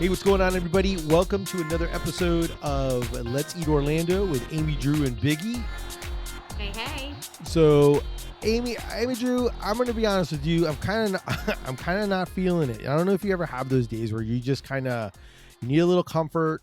Hey, what's going on, everybody? Welcome to another episode of Let's Eat Orlando with Amy, Drew, and Biggie. Hey. So, Amy, Drew, I'm going to be honest with you. I'm kind of not feeling it. I don't know if you ever have those days where you just kind of need a little comfort.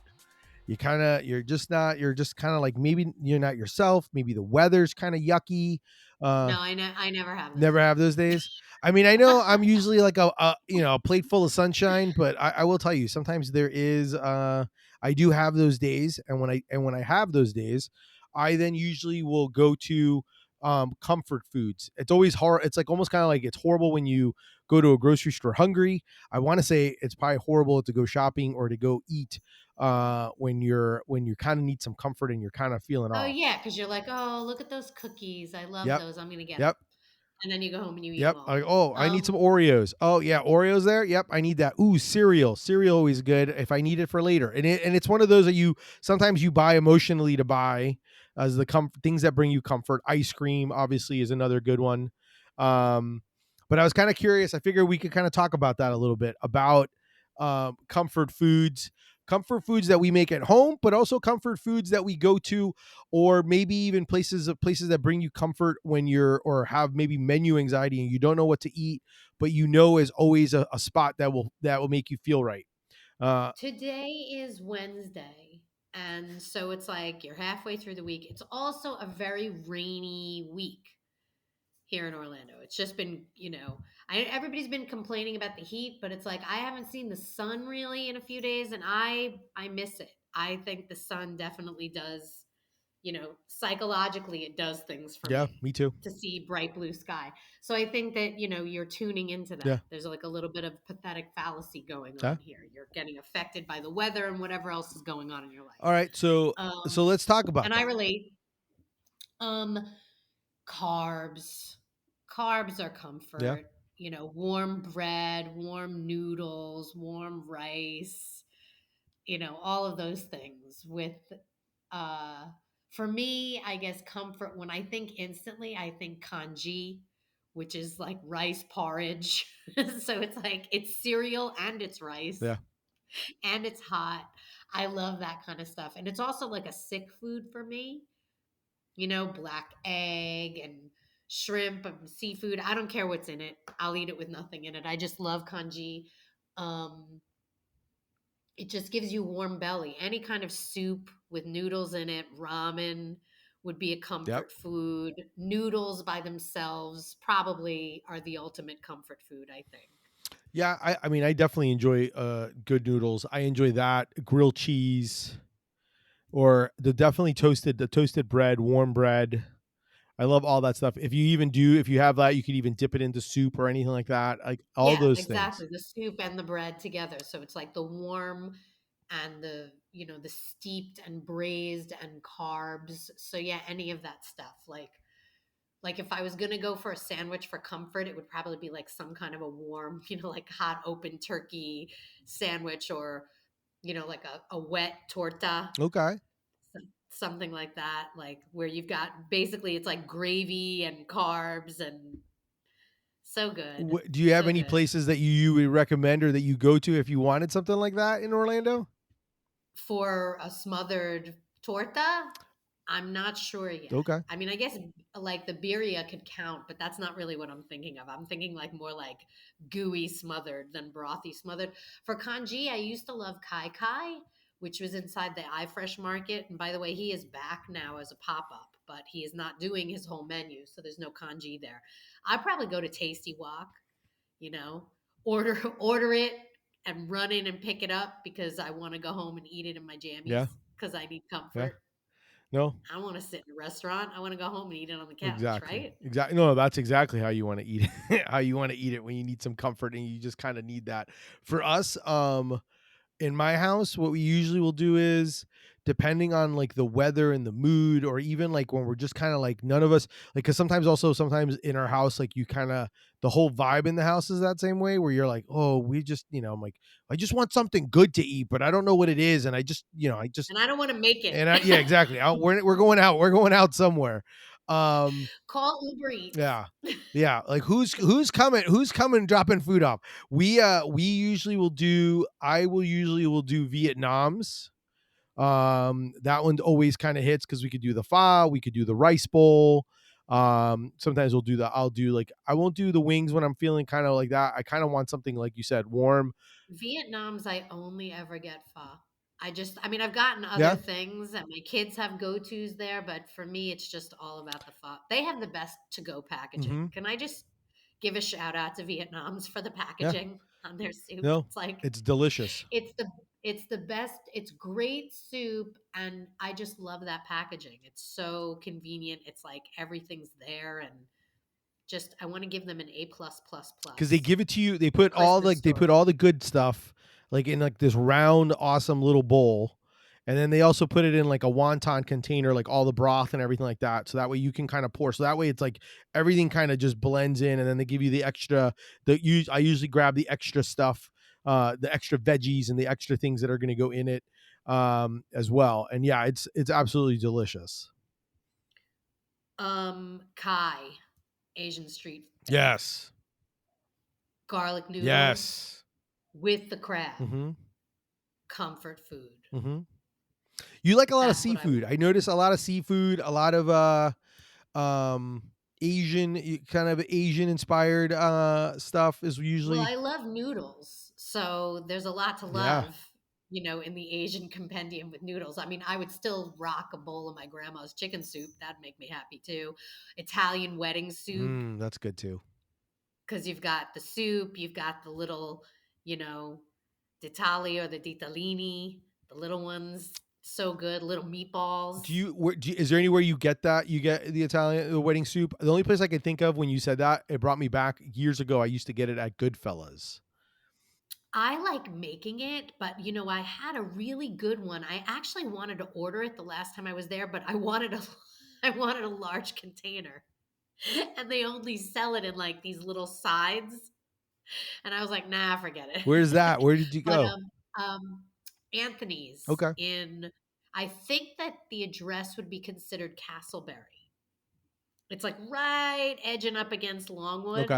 You're just kind of like maybe you're not yourself. Maybe the weather's kind of yucky. No, I never have those Never days. have those days. I mean, I know I'm usually like a plate full of sunshine, but I will tell you sometimes there is I do have those days, and when I have those days, I then usually will go to comfort foods. It's always hard. It's like almost kind of like it's horrible when you go to a grocery store hungry. I want to say it's probably horrible to go shopping or to go eat when you kind of need some comfort and you're kind of feeling Oh off. yeah, because you're like, oh, look at those cookies. I love Yep. those. I'm gonna get them. Yep. And then you go home and you eat Yep. them all. Like, oh, I need some Oreos. Oh yeah, Oreos there. Yep, I need that. Ooh, cereal. Cereal always good if I need it for later. And it's one of those that you sometimes you buy emotionally to buy as the things that bring you comfort. Ice cream obviously is another good one. But I was kind of curious. I figured we could kind of talk about that a little bit about comfort foods that we make at home, but also comfort foods that we go to, or maybe even places that bring you comfort when you're or have maybe menu anxiety and you don't know what to eat, but you know is always a spot that will make you feel right. Today is Wednesday, and so it's like you're halfway through the week. It's also a very rainy week here in Orlando. It's just been, everybody's been complaining about the heat, but it's like I haven't seen the sun really in a few days, and I miss it. I think the sun definitely does, psychologically it does things for Yeah, me too. to see bright blue sky. So I think that, you're tuning into that. Yeah. There's like a little bit of pathetic fallacy going Yeah. on here. You're getting affected by the weather and whatever else is going on in your life. All right, so let's talk about and that. I relate. Carbs. Carbs are comfort. Yeah. Warm bread, warm noodles, warm rice, all of those things with for me, I guess comfort when I think instantly, I think kanji, which is like rice porridge. So it's like it's cereal and it's rice. Yeah. And it's hot. I love that kind of stuff. And it's also like a sick food for me. Black egg and shrimp and seafood. I don't care what's in it. I'll eat it with nothing in it. I just love kanji. It just gives you warm belly. Any kind of soup with noodles in it, ramen would be a comfort food. Noodles by themselves probably are the ultimate comfort food, I think. Yeah, I mean, I definitely enjoy good noodles. I enjoy that grilled cheese, or the toasted bread, warm bread. I love all that stuff. If you have that, you could even dip it into soup or anything like that. Like all Yeah, those exactly. things. The soup and the bread together. So it's like the warm and the steeped and braised and carbs. So yeah, any of that stuff. Like if I was going to go for a sandwich for comfort, it would probably be like some kind of a warm, like hot open turkey sandwich, or, like a wet torta. Okay. Something like that, like where you've got basically it's like gravy and carbs and so good. Do you have So any good. places that you would recommend or that you go to if you wanted something like that in Orlando? For a smothered torta, I'm not sure yet. Okay. I mean, I guess like the birria could count, but that's not really what I'm thinking of. I'm thinking like more like gooey smothered than brothy smothered. For kanji, I used to love Kai Kai, which was inside the iFresh market. And by the way, he is back now as a pop-up, but he is not doing his whole menu, so there's no kanji there. I'd probably go to Tasty Wok, order it and run in and pick it up because I want to go home and eat it in my jammies because I need comfort. Yeah. No, I want to sit in a restaurant. I want to go home and eat it on the couch, right? Exactly. No, that's exactly how you want to eat it. How you want to eat it when you need some comfort and you just kind of need that. For us, in my house, what we usually will do is, depending on like the weather and the mood, or even like when we're just kind of like none of us like, because sometimes in our house, like you kind of the whole vibe in the house is that same way where you're like, oh, we just I'm like, I just want something good to eat, but I don't know what it is, and I just and I don't want to make it. Yeah, exactly. We're going out somewhere. Um, Call Uber Eats. yeah. Yeah, like who's coming dropping food off? We usually will do I will usually will do Viet Nomz. That one always kind of hits because we could do the pho, we could do the rice bowl. Sometimes I'll do like I won't do the wings when I'm feeling kind of like that. I kind of want something like you said, warm. Viet Nomz, I only ever get pho. I mean, I've gotten other Yeah. things and my kids have go-tos there, but for me, it's just all about the pho. They have the best to-go Hmm. packaging. Can I just give a shout out to Viet Nomz for the Yeah. packaging on their soup? No, It's like, it's delicious. it's the it's the best. It's great soup, and I just love that packaging. It's so convenient. It's like everything's there, and just I want to give them an A plus plus Because they plus give it to you. They for put all Christmas like they put story. all the good stuff like in like this round, awesome little bowl, and then they also put it in like a wonton container, like all the broth and everything like that. So that way you can kind of pour. So that way it's like everything kind of just blends in, and then they give you the extra. I usually grab the extra stuff, the extra veggies and the extra things that are going to go in it, as well. And yeah, it's absolutely delicious. Kai, Asian street fare. Yes. Garlic noodles Yes. with the crab. Mm-hmm. Comfort food. Mm-hmm. You like a lot of That's what I seafood. want. I notice a lot of seafood, a lot of um kind of Asian inspired stuff is Well, usually. I love noodles. So there's a lot to Yeah. love, in the Asian compendium with noodles. I mean, I would still rock a bowl of my grandma's chicken soup. That'd make me happy too. Italian wedding soup, That's good too. because you've got the soup, you've got the little, you know, ditali or the ditalini, the little ones. So good. Little Do meatballs. you, is there anywhere you get that? You get the wedding soup? The only place I could think of when you said that, it brought me back years ago. I used to get it at Goodfellas. I like making it, but I had a really good one. I actually wanted to order it the last time I was there, but I wanted a I wanted a large container. And they only sell it in like these little sides. And I was like, nah, forget Where's that? it. Where did you But go? Anthony's Okay. in I think that the address would be considered Casselberry. It's like right edging up against Okay. Longwood.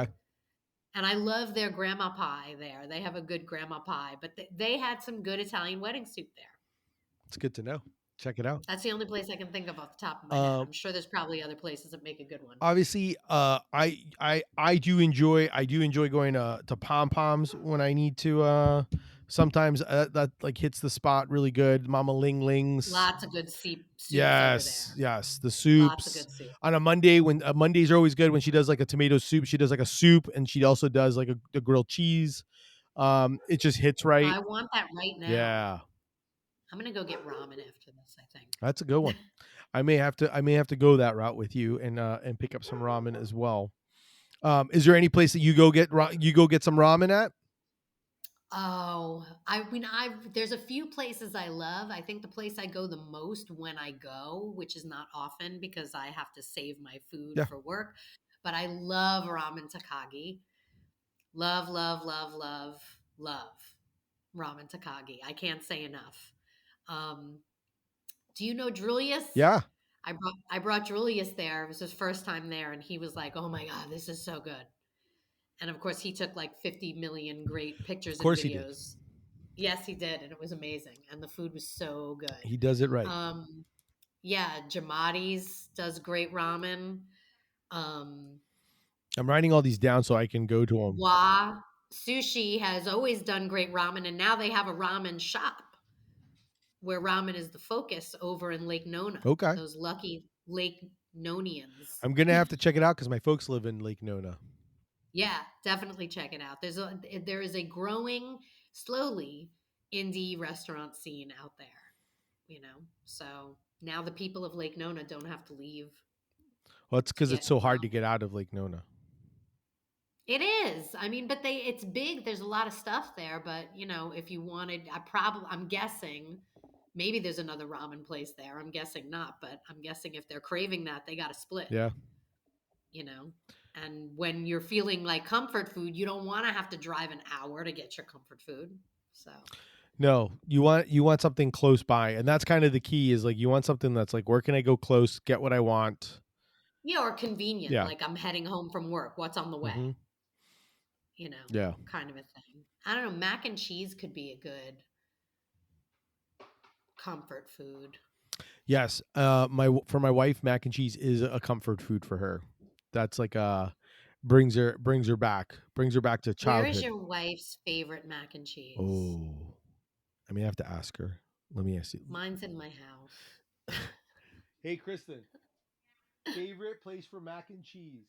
And I love their grandma pie there. They have a good grandma pie, but they had some good Italian wedding soup there. It's good to know. Check it out. That's the only place I can think of off the top of my head. Um I'm sure there's probably other places that make a good one. Obviously, I do enjoy going to pom poms when I need to. Sometimes that like hits the spot really good. Mama Ling Ling's. Lots of good soups over Yes, there. yes, the Lots of soups good soup. on a Monday when Mondays are always good when she does like a tomato soup. She does like a soup and she also does like a grilled cheese. It just hits right. I want that right now. Yeah, I'm gonna go get ramen after this, I think. that's a good one. I may have to go that route with you and pick up some ramen as well. Is there any place that you go get some ramen at? Oh, I mean, there's a few places I love. I think the place I go the most when I go, which is not often because I have to save my food Yeah. for work, but I love ramen takagi. Love, love, love, love, love ramen takagi. I can't say enough. Um, do you know Julius? Yeah. I brought Julius there. It was his first time there, and he was like, "Oh my god, this is so good." And of course, he took like 50 million great Of pictures and course he did. videos. Yes, he did, and it was amazing, and the food was so good. He does it right. Um, yeah, Jamadi's does great ramen. Um, I'm writing all these down so I can go to them. Wa Sushi has always done great ramen, and now they have a ramen shop where ramen is the focus over in Lake Nona. Okay. Those lucky Lake Nonians. I'm gonna have to check it out because my folks live in Lake Nona. Yeah, definitely check it out. There is a growing, slowly indie restaurant scene out there, So now the people of Lake Nona don't have to leave Well, it's to because it's get so hard to ramen. get out of Lake Nona. It is. I mean, but it's big. There's a lot of stuff there, but if you wanted, I'm guessing maybe there's another ramen place there. I'm guessing not, but I'm guessing if they're craving that, they got to split, Yeah. you know. And when you're feeling like comfort food, you don't want to have to drive an hour to get your comfort food. So, No, you want something close by, and that's kind of the key. Is like you want something that's like where can I go close, get what I want. Yeah, or convenient, Yeah. like I'm heading home from work. What's on the way? Hmm. You know, Yeah. kind of a thing. I don't know. Mac and cheese could be a good comfort food. Yes. For my wife, mac and cheese is a comfort food for her. That's like brings her back to Where is childhood. your wife's favorite mac and cheese? Oh, I mean, I have to ask her. Let me ask you. Mine's in my house. Hey, Kristen, favorite place for mac and cheese?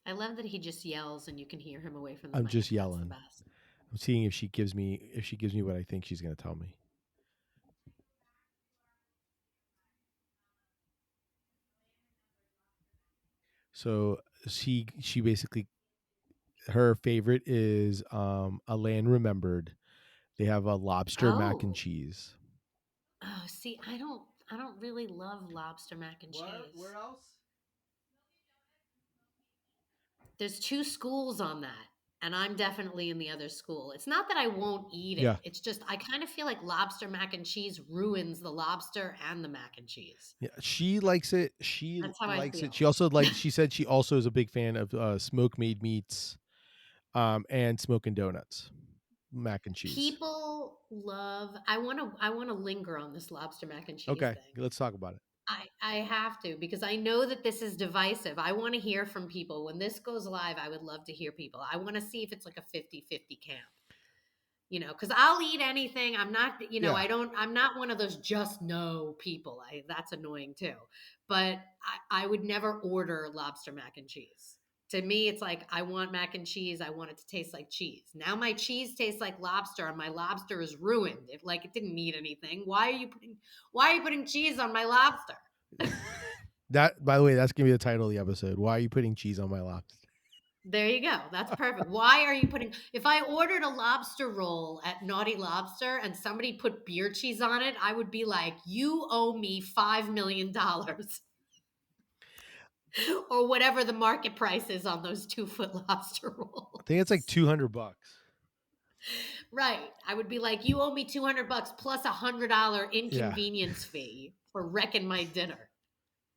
I love that he just yells and you can hear him away from the I'm just mic. That's the yelling. best. I'm seeing if she gives me what I think she's gonna tell me. So she basically her favorite is a land remembered. They have a lobster mac and Oh, cheese. oh, see, I don't really love lobster mac and Where cheese. else? There's two schools on that, and I'm definitely in the other school. It's not that I won't eat Yeah. it. It's just I kind of feel like lobster mac and cheese ruins the lobster and the mac and cheese. Yeah, she likes it. She That's how I likes it. feel. She also like she said she also is a big fan of smoke made meats and smoking donuts, mac and cheese. People love I want to linger on this lobster mac and cheese Okay, thing. let's talk about it. I have to because I know that this is divisive. I want to hear from people. When this goes live, I would love to hear people. I want to see if it's like a 50-50 camp. Because I'll eat anything. I'm not, Yeah. I'm not one of those just no people. That's annoying too. But I would never order lobster mac and cheese. To me, it's like I want mac and cheese. I want it to taste like cheese. Now my cheese tastes like lobster, and my lobster is ruined. It didn't need anything. Why are you putting cheese on my lobster? That, by the way, that's gonna be the title of the episode. Why are you putting cheese on my lobster? There you go. That's perfect. Why are you putting if I ordered a lobster roll at Naughty Lobster and somebody put beer cheese on it, I would be like, "You owe me $5 million." Or whatever the market price is on those 2-foot lobster I think it's like rolls. $200. Right. I would be like, "You owe me $200 plus $100 Yeah. inconvenience fee for wrecking my dinner."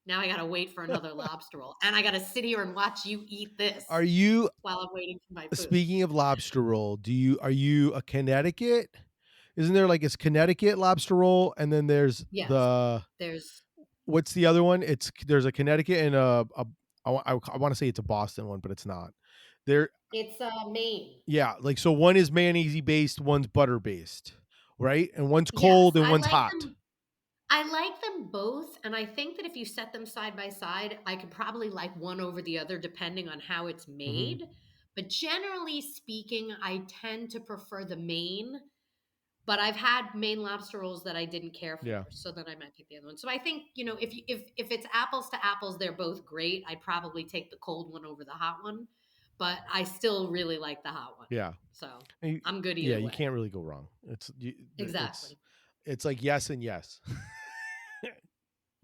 Now I got to wait for another lobster roll and I got to sit here and watch you eat Are this you while I'm waiting for my food. speaking of lobster roll? Are you a Connecticut? Isn't there like it's Connecticut lobster roll, and then there's Yes. the There's what's the other one? There's a Connecticut and a I want to say it's a Boston one, but it's not. There, It's Maine. yeah, like so one is mayonnaise based, one's butter based, right? And one's Yes, cold and I one's like hot. them. I like them both, and I think that if you set them side by side, I could probably like one over the other depending on how it's Hmm. made. But generally speaking, I tend to prefer the Maine. But I've had Maine lobster rolls that I didn't care Yeah, for, so then I might pick the other one. So I think if it's apples to apples, they're both great. I'd probably take the cold one over the hot one, but I still really like the hot one. yeah, So and I'm good yeah. either You way. can't really go wrong. Exactly. It's like yes and yes.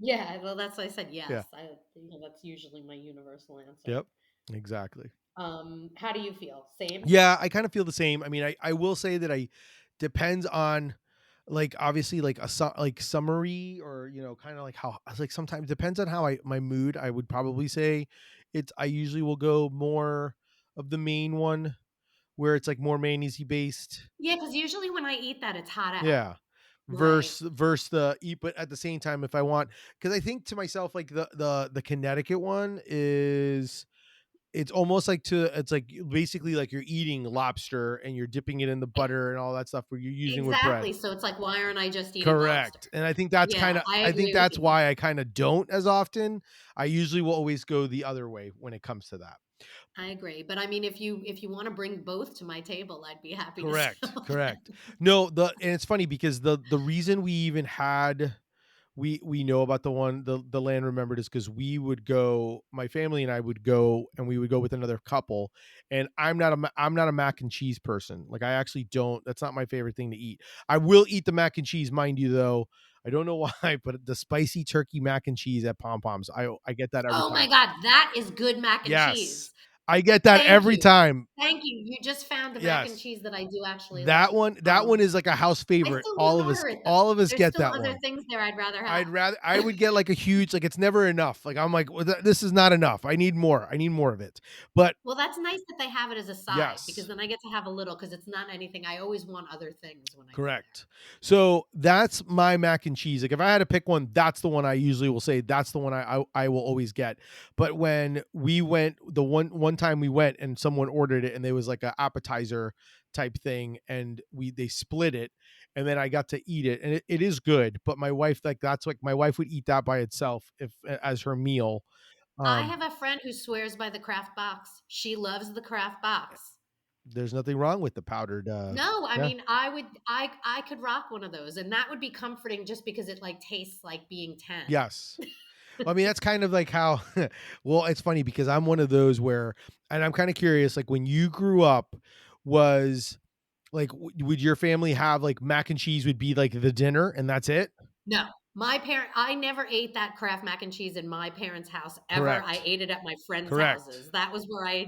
Yeah, well, that's why I said Yeah. yes. That's usually my universal answer. Yep. Exactly. How do you feel? Same? Yeah, I kind of feel the same. I mean, I will say that I depends on like obviously like like summary or kind of like how like sometimes depends on how I my mood. I would probably say I usually will go more of the main one where it's like more mayonnaise based. Yeah, because usually when I eat that, it's hot out. Yeah. Right. Versus the eat, but at the same time, if I want, because I think to myself like the Connecticut one is it's almost like it's like basically like you're eating lobster and you're dipping it in the butter and all that stuff where you're using with bread. Exactly. So it's like, why aren't I just eating lobster? Correct. And Yeah, I I think agree with that's you. why I kind of don't as often. I usually will always go the other way when it comes to that. I agree. But I mean, if you want to bring both to my table, I'd be happy to Correct. sell Correct. them. No, and it's funny because the reason we even had we know about the land remembered is because we would go, my family and I would go, and we would go with another couple, and I'm not a mac and cheese person. Like I actually don't, that's not my favorite thing to eat. I will eat the mac and cheese, mind you, though. I don't know why, but the spicy turkey mac and cheese at Pom Poms, I get that every Oh my time. God, that is good mac and Yes. cheese. I get that Thank every you. time. Thank you. You just found a mac and Yes. cheese that I do actually That like. one is like a house I favorite. still won't order it though. All of us There's get still that other one. things there I'd rather I'd have. rather I would get like a huge like it's never enough. Like I'm like, well, this is not enough. I need more. I need more of it. But Well, that's nice that they have it as a side because yes. then I get to have a little because it's not anything. I always want other things when I go there. Correct. So that's my mac and cheese. Like if I had to pick one, that's the one I usually will say that's the one I will always get. But when we went the one time we went and someone ordered it and there was like a appetizer type thing and they split it and then I got to eat it and it is good. But my wife like that's like my wife would eat that by itself if as her meal. I Um, have a friend who swears by the Kraft box. She loves the Kraft box. there's nothing wrong with the powdered. No, I Yeah. mean, I could rock one of those, and that would be comforting just because it like tastes like being 10. Yes. Well, I mean, that's kind of like how, well, it's funny because I'm one of those where, and I'm kind of curious, like when you grew up, was like, would your family have like mac and cheese would be like the dinner and that's it? No. I never ate that Kraft mac and cheese in my parents' house ever. I Correct. ate it at my friends' Correct. houses. That was where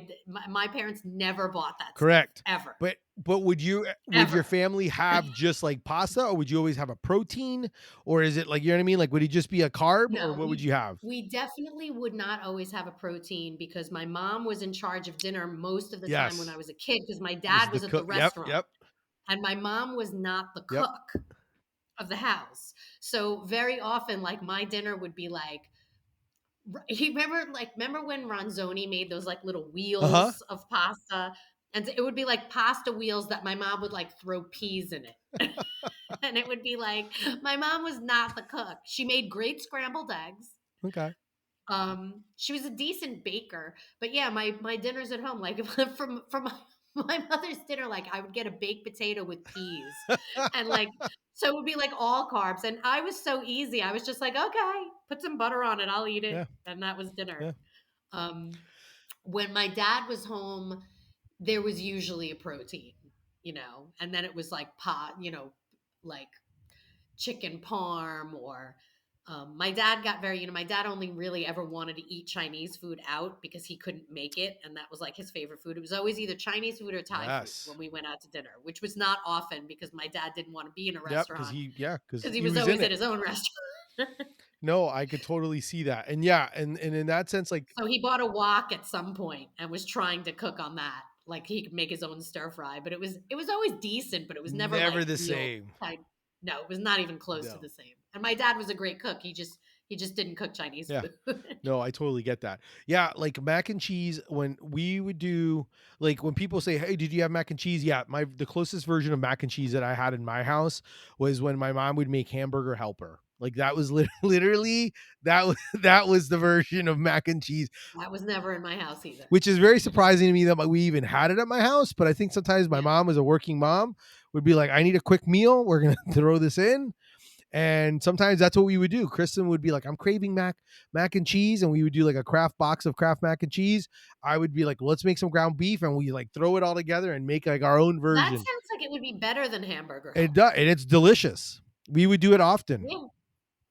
my parents never bought that stuff Correct. ever, But would your ever. family have just like pasta or would you always have a protein or is it like, you know what I mean? Like, would it just be a carb or No, what would you have? we definitely would not always have a protein because my mom was in charge of dinner most of the time when I Yes. was a kid because my Was dad the was at the cook. Yep. restaurant Yep. and my mom was not the Yep. cook of the house. So very often, like my dinner would be like, you remember when Ronzoni made those like little Uh huh. wheels of pasta, and it would be like pasta wheels that my mom would like throw peas in it, and it would be like my mom was not the cook. She made great scrambled eggs. Okay. She was a decent baker, but yeah, my dinners at home, like from my mother's dinner, like I would get a baked potato with peas, and like so it would be like all carbs, and I was so easy. I was just like, okay, put some butter on it, I'll eat it, Yeah. and that was dinner. Yeah. Um, when my dad was home, there was usually a protein, and then it was like like chicken parm or my dad got very, my dad only really ever wanted to eat Chinese food out because he couldn't make it. And that was like his favorite food. It was always either Chinese food or Thai food Yes. when we went out to dinner, which was not often because my dad didn't want to be in a Yep, restaurant because because he he was was in always at it. his own restaurant. No, I could totally see that. And yeah, and in that sense, like So he bought a wok at some point and was trying to cook on that. Like he could make his own stir fry, but it was always decent, but it was never like never the real same. Thai. No, it was not even close to No. the same. And my dad was a great cook. He just didn't cook Chinese Yeah. food. No, I totally get that. Yeah, like mac and cheese when we would do like when people say, "Hey, did you have mac and cheese?" Yeah, my the closest version of mac and cheese that I had in my house was when my mom would make hamburger helper. Like that was literally that was the version of mac and cheese, That was never in my house either. which is very surprising to me that we even had it at my house. But I think sometimes my Yeah. mom, as a working mom, would be like, "I need a quick meal. We're gonna throw this in." And sometimes that's what we would do. Kristen would be like, "I'm craving mac and cheese," and we would do like a craft box of Kraft mac and cheese. I would be like, "Let's make some ground beef," and we like throw it all together and make like our own That version. sounds like it would be better than hamburger It does, helper. and it's delicious. We would do it often. Yeah,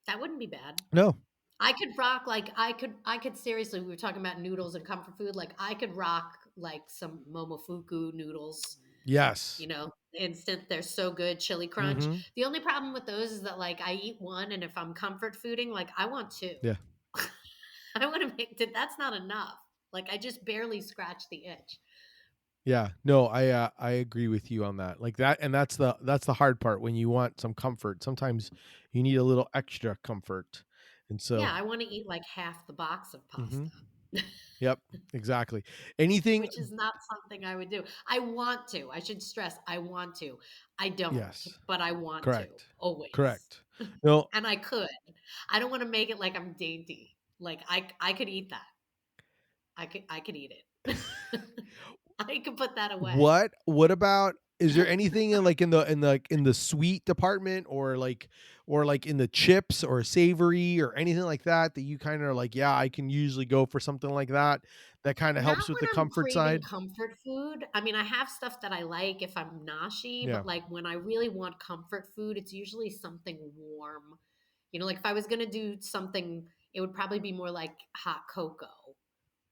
that wouldn't be bad. No, I could rock like I could seriously, we were talking about noodles and comfort food. Like I could rock like some Momofuku noodles. yes, Instant, they're so good, chili crunch. mm-hmm. The only problem with those is that like I eat one and if I'm comfort fooding, like I want two. Yeah, I want to make it, that's not enough. Like I just barely scratch the itch. yeah. No, I agree with you on that. Like that, and that's the hard part when you want some comfort. Sometimes you need a little extra comfort, and Yeah, so. I want to eat like half the box of Mm-hmm. pasta. Yep, exactly. Anything. Which is not something I would do. I want to. I should stress I want to. I don't, Yes, but I want to correct, always. correct. No, And I could. I don't want to make it like I'm dainty. Like I could eat that. I could eat it. I could put that away. what about is there anything in like in the sweet department or like in the chips or savory or anything like that that you kind of like, yeah, I can usually go for something like that that kind of Not helps with the when I'm comfort craving side? comfort food. I mean, I have stuff that I like if I'm noshy, Yeah. but like when I really want comfort food, it's usually something warm. Like if I was going to do something, it would probably be more like hot cocoa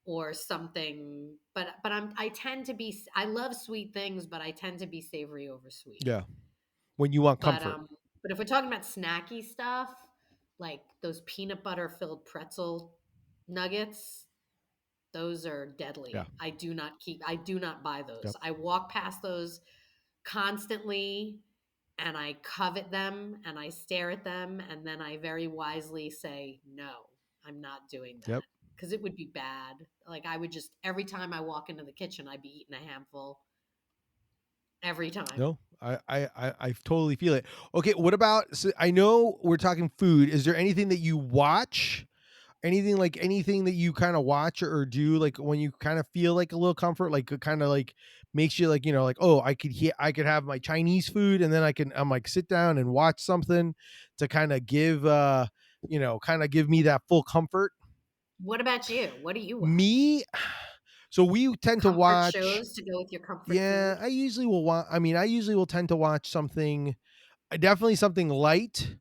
or something. But I tend to be, I love sweet things, but I tend to be savory over sweet. Yeah. When you want But comfort. um, but if we're talking about snacky stuff, like those peanut butter filled pretzel nuggets, those are Yeah. deadly. I do not buy those. Yep. I walk past those constantly and I covet them and I stare at them and then I very wisely say, no, I'm not doing Yep. that because it would be bad. Like I would just, every time I walk into the kitchen, I'd be eating a handful every time. No, I totally feel it. Okay, what about? So I know we're talking food. Is there anything that you watch? Anything that you kind of watch or do like when you kind of feel like a little comfort, like it kind of like makes you like like, oh, I could have my Chinese food and then I'm like sit down and watch something to kind of give kind of give me that full comfort. What about you? What do you watch? Me, so we tend to Comfort watch. shows to go with your comfort Yeah, food? I usually will want. I mean, I usually will tend to watch something definitely something light,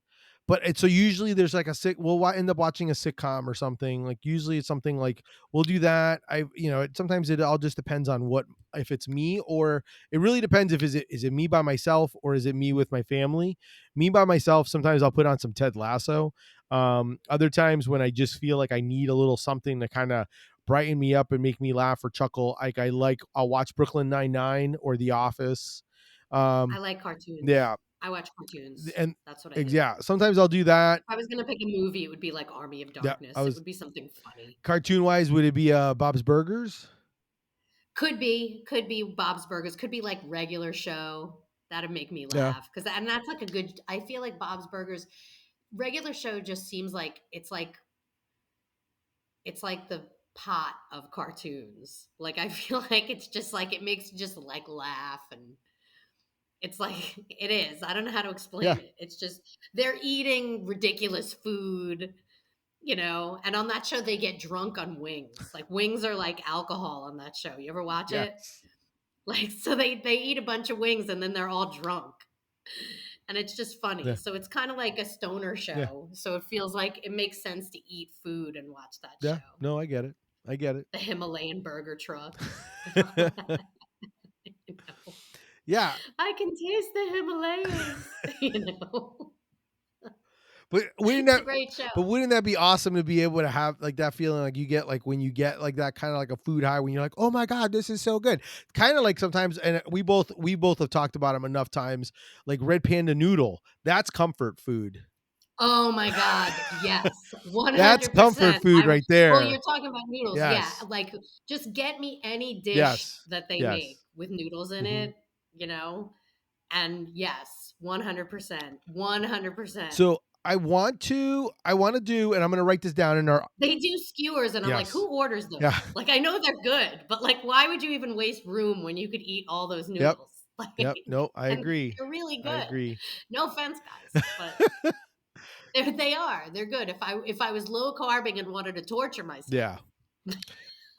but it's so usually there's like a we'll end up watching a sitcom or something. Like usually it's something like we'll do that. Sometimes it all just depends on what if it's me or it really depends if is it me by myself or is it me with my family. Me by myself, sometimes I'll put on some Ted Lasso. Other times when I just feel like I need a little something to kind of brighten me up and make me laugh or chuckle, I'll watch Brooklyn Nine-Nine or The Office. I Um, like cartoons. yeah, I watch cartoons. and That's what I do. yeah, sometimes I'll do that. If I was gonna pick a movie, it would be like Army of Yeah, I Darkness. It was would be something funny. cartoon wise. Would it be Bob's Burgers? Could be Bob's Burgers, could be like regular show. That'd make me Yeah, laugh. And that's like a good, I feel like Bob's Burgers, regular show just seems like it's like the pot of cartoons. Like I feel like it's just like it makes you just like laugh and it's like it is. I don't know how to yeah, explain it. It's just they're eating ridiculous food, and on that show they get drunk on wings. Like wings are like alcohol on that show. You ever watch it? yes, Like so they eat a bunch of wings and then they're all drunk. And it's just funny. yeah, So it's kind of like a stoner yeah, show. So it feels like it makes sense to eat food and watch that yeah. show. No, I get it. I get it. The Himalayan burger truck. Yeah, I can taste the Himalayas. but wouldn't It's a that? great show. But wouldn't that be awesome to be able to have like that feeling like you get like when you get like that kind of like a food high when you're like, oh my god, this is so good. Kind of like sometimes, and we both have talked about them enough times. Like Red Panda noodle, that's comfort food. Oh my god, yes, That's comfort 100%. food right Well, there. you're talking about noodles, yeah, Yes, like, just get me any dish yes, that they make yes. with noodles in Hmm. it, you know, and yes, 100%, 100%. So I want to do, and I'm going to write this down in our. They do skewers, and I'm like, Yes. "Who orders Yeah. those?" Like, I know they're good, but, like, why would you even waste room when you could eat all those Yep. noodles? Yep. Like, No, I and agree. they're really I good. agree. No offense, guys, but they are. They're good. If I was low carbing and wanted to torture myself, Yeah.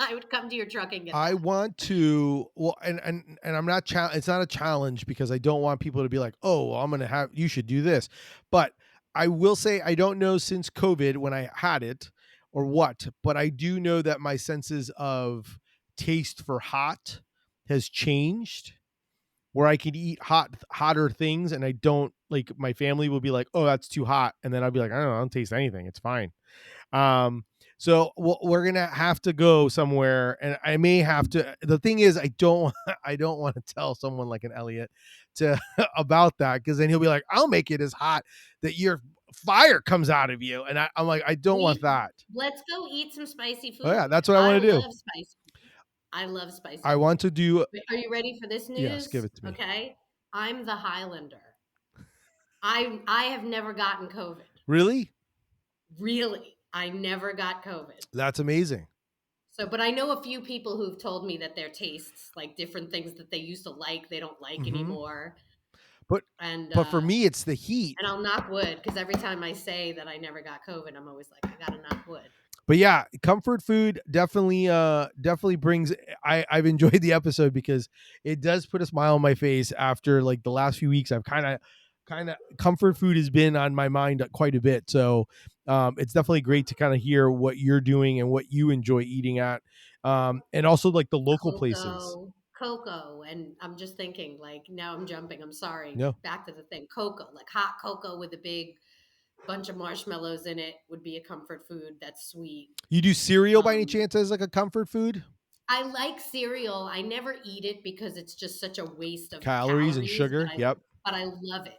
I would come to your truck and get I that. want to well and I'm not it's not a challenge because I don't want people to be like, "Oh, well, I'm going to have you should do this." But I will say I don't know since COVID when I had it or what, but I do know that my senses of taste for hot has changed where I could eat hotter things and I don't like my family will be like, "Oh, that's too hot." And then I'll be like, I don't taste anything. It's fine." Um, so we're gonna have to go somewhere, and I may have to. The thing is, I don't, I don't want to tell someone like an Elliot to about that because then he'll be like, "I'll make it as hot that your fire comes out of you," and I'm like, I don't want We that. Let's go eat some spicy Oh yeah, food. that's what I I want to do. love spicy food. I love spicy I want food. to do. Wait, are you ready for this Yes, give news? it to me. Okay. I'm the Highlander. I have never gotten COVID. Really? Really. I never got COVID. That's amazing. So, but I know a few people who've told me that their tastes, like different things that they used to like, they don't like Hmm. anymore. But And but for me, it's the heat. and I'll knock wood because every time I say that I never got COVID, I'm always like, I gotta knock wood. But yeah, comfort food definitely brings. I've enjoyed the episode because it does put a smile on my face after like the last few weeks. I've kind of comfort food has been on my mind quite a bit. So it's definitely great to kind of hear what you're doing and what you enjoy eating at. And also like the local places. Cocoa, and I'm just thinking, like, now I'm jumping, I'm sorry, No, back to the thing. Cocoa, like hot cocoa with a big bunch of marshmallows in it would be a comfort food that's sweet. you do cereal by any Um, chance as like a comfort food? I like cereal. I never eat it because it's just such a waste of Calories and calories, sugar. Yep. but I love it.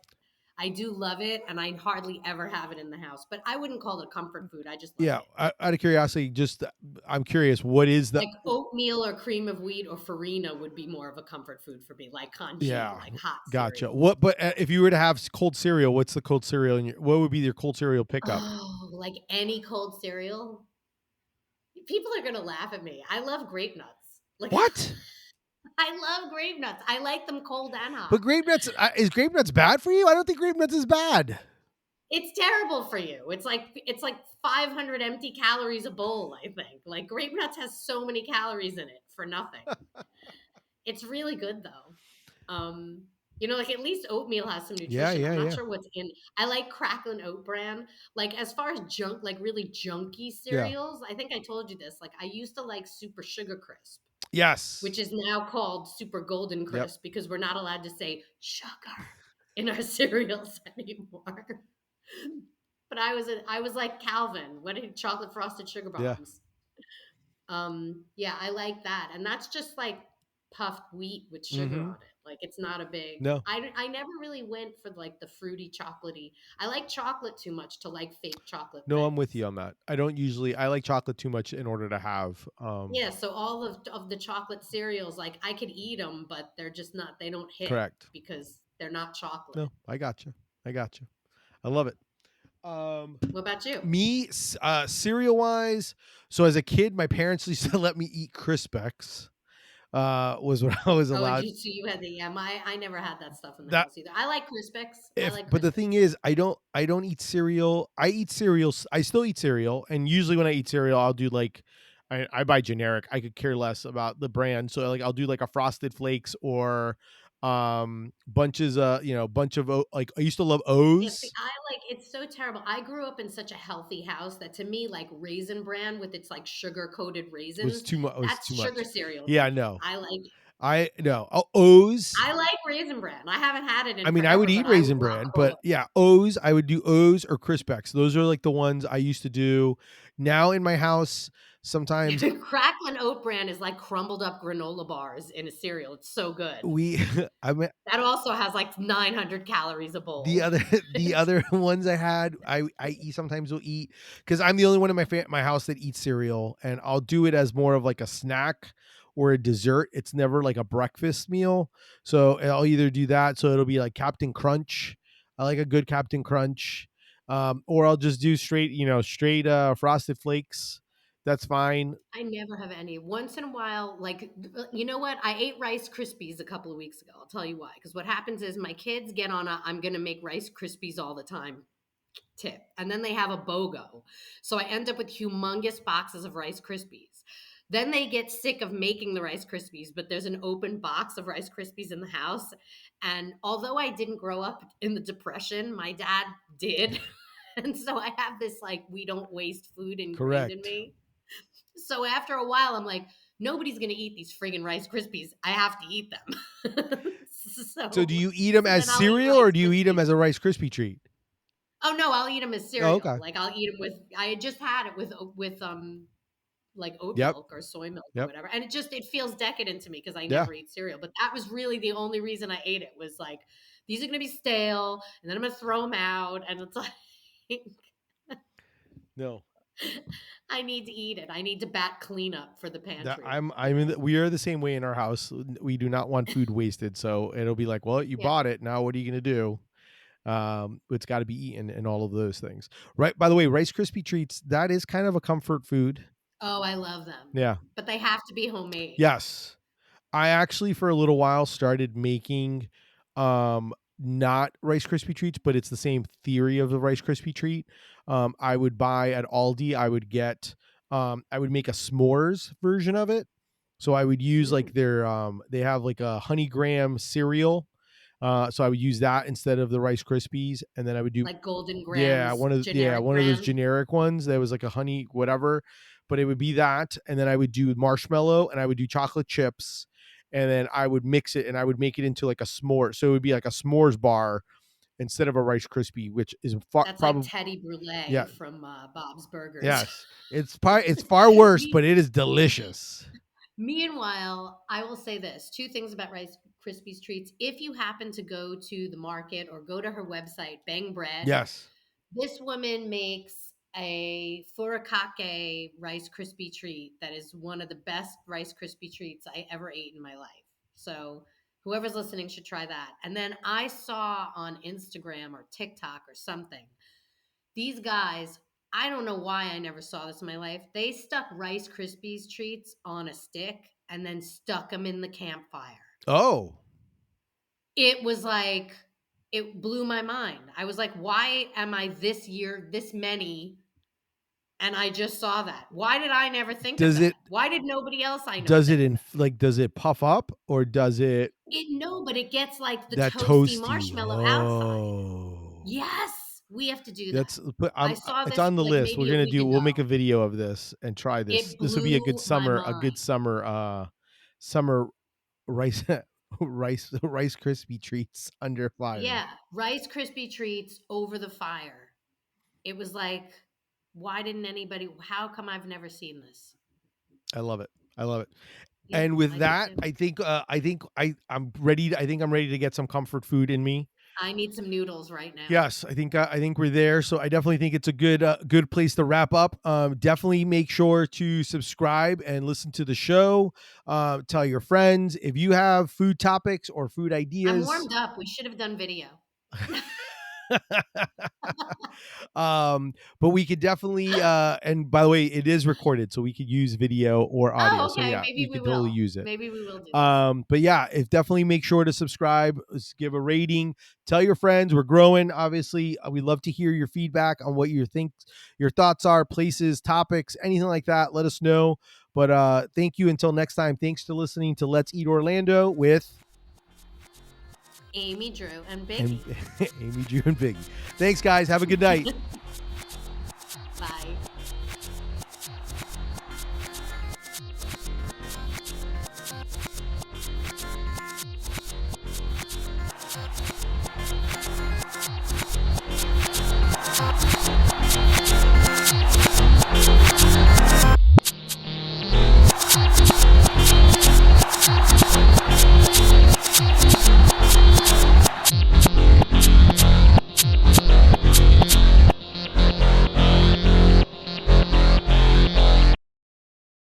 I do love it, and I hardly ever have it in the house, but I wouldn't call it a comfort food, I just like Yeah. it. Out of curiosity, just I'm curious, what is the? Like oatmeal or cream of wheat or farina would be more of a comfort food for me, like Kanji, Yeah, like hot gotcha. cereal. What? But if you were to have cold cereal, what's the cold cereal? In your, what would be your cold cereal pickup? Oh, like any cold cereal? People are gonna laugh at me. I love grape nuts. Like What? I love grape nuts. I like them cold and But hot. grape nuts is grape nuts bad for you? I don't think grape nuts is bad. It's terrible for you. It's like 500 empty calories a bowl, I think. Like grape nuts has so many calories in it for nothing. It's really good though. Like at least oatmeal has some Yeah, nutrition. yeah, I'm not yeah, sure what's in. I like Cracklin Oat Bran. Like as far as junk, like really junky yeah. cereals, I think I told you this. Like I used to like Super Sugar Crisp, Yes. which is now called Super Golden Yep. Crisp because we're not allowed to say sugar in our cereals anymore. But I was like Calvin. What did chocolate frosted sugar Yeah. bombs? Yeah, I like that, and that's just like puffed wheat with sugar Mm-hmm. on it. Like it's not a big. No. I never really went for like the fruity chocolatey. I like chocolate too much to like fake chocolate No, I'm with things. you on that. I don't usually. I like chocolate too much in order to have. Yeah, so all of the chocolate cereals, like I could eat them, but they're just not. They don't hit Correct. because they're not chocolate. No, I got you. I got you. I love it. Um, What about you? Me, cereal wise. So as a kid, my parents used to let me eat Crispex. Was what I was Oh, allowed. you had the yeah. I never had that stuff in the That house either. I like Crispix. I if like but the Crispix. thing is, I don't eat cereal. I eat cereal. I still eat cereal, and usually when I eat cereal, I'll do like I buy generic. I could care less about the brand. So like I'll do like a Frosted Flakes or bunches bunch of like I used to love Yeah, see, O's. I like it's so terrible. I grew up in such a healthy house that to me, like Raisin Bran with its like sugar coated Was raisins, too much. Was that's too sugar much. cereal to Yeah, me. no. I like it. I no. O's. I like Raisin Bran. I haven't had it I in mean, I would forever, but eat I would Raisin rock Bran, full but of yeah, O's. I would do O's or Crispex. Those are like the ones I used to do. Now in my house, sometimes it. Cracklin Oat Bran is like crumbled up granola bars in a cereal. It's so good. we. I mean, That also has like 900 calories a the bowl. other the It's other ones I had, I eat sometimes will eat because I'm the only one in my house that eats cereal, and I'll do it as more of like a snack or a dessert. It's never like a breakfast meal, so I'll either do that. So it'll be like Captain Crunch. I like a good Captain Crunch, or I'll just do straight Frosted Flakes. That's fine. I never have any. Once in a while, like, you know what? I ate Rice Krispies a couple of weeks ago. I'll tell you why. Because what happens is my kids get on a I'm going to make Rice Krispies all the time tip. And then they have a BOGO. So I end up with humongous boxes of Rice Krispies. Then they get sick of making the Rice Krispies, but there's an open box of Rice Krispies in the house. And although I didn't grow up in the Depression, my dad did. And so I have this like, we don't waste food ingrained in Correct. me. So after a while, I'm like, nobody's gonna eat these friggin' Rice Krispies. I have to eat them. So do so you eat them so as then I'll eat cereal or Rice do you eat them Krispies. as a Rice Krispie treat? Oh no, I'll eat them as Oh, cereal. okay. Like I'll eat them with. I had just had it with like oat Yep. milk or soy milk or Yep. whatever, and it feels decadent to me because I Yeah. never eat cereal. But that was really the only reason I ate it was like these are gonna be stale, and then I'm gonna throw them out, and it's like. No. I need to eat it. I need to bat cleanup for the That pantry. I'm in we are the same way in our house. We do not want food wasted. So it'll be like, well, you Yeah. bought it. Now what are you gonna do? It's got to be eaten and all of those things. Right. By the way, Rice Krispie treats, that is kind of a comfort food. Oh, I love them, Yeah. but they have to be homemade. Yes. I actually for a little while started making not Rice Krispie treats, but it's the same theory of the Rice Krispie treat. I would buy at Aldi, I would make a s'mores version of it. So I would use like Mm. their they have like a honey graham cereal. So I would use that instead of the Rice Krispies, and then I would do Like Golden yeah, Grams, one generic of those brand. generic ones that was like a honey whatever. but it would be that, and then I would do marshmallow, and I would do chocolate chips, and then I would mix it, and I would make it into like a s'more. So it would be like a s'mores bar instead of a Rice Krispie, which is That's like probably Teddy Brulee yeah, from Bob's Burgers. yes, it's far worse, Me- but it is delicious. Meanwhile, I will say this two things about Rice Krispies treats. If you happen to go to the market or go to her website, Bang Bread, Yes. this woman makes a furikake Rice Krispie treat that is one of the best Rice Krispie treats I ever ate in my life. So, whoever's listening should try that. And then I saw on Instagram or TikTok or something, these guys, I don't know why I never saw this in my life. They stuck Rice Krispies treats on a stick and then stuck them in the campfire. Oh, It was like, it blew my mind. I was like, why am I this year, this many? And I just saw that. Why did I never think of does that? it Why did nobody else I know think of that? does it puff up, or does it No, but it gets like the that toasty toasty? marshmallow outside. Oh. Yes, we have to do that. That's but I I'm saw it's this on the like list. We're maybe a gonna week do. We'll make a ago. video of this and try this. It This will be blew my a good mind. summer rice rice crispy treats under fire. Yeah, Rice Krispie treats over the fire. It was like, why didn't anybody? How come I've never seen this? I love it. I love it. Yeah, And with I do that, too. I'm ready. I think I'm ready to get some comfort food in me. I need some noodles right now. Yes, I think we're there. So I definitely think it's a good place to wrap up. Definitely make sure to subscribe and listen to the show. Tell your friends if you have food topics or food I'm ideas. warmed up. We should have done video. But we could definitely and by the way, it is recorded, so we could use video or audio. Oh, So okay. yeah, Maybe we we could totally will. use it. Maybe we will do this. But yeah, if definitely make sure to subscribe, give a rating, tell your friends. We're growing. Obviously, we love to hear your feedback on what you think, your thoughts are, places, topics, anything like that. Let us know. But thank you until next time. Thanks for listening to Let's Eat Orlando with Amy, Drew, and and Biggie. Amy, Drew, and Biggie. Thanks, guys. Have a good night. Bye.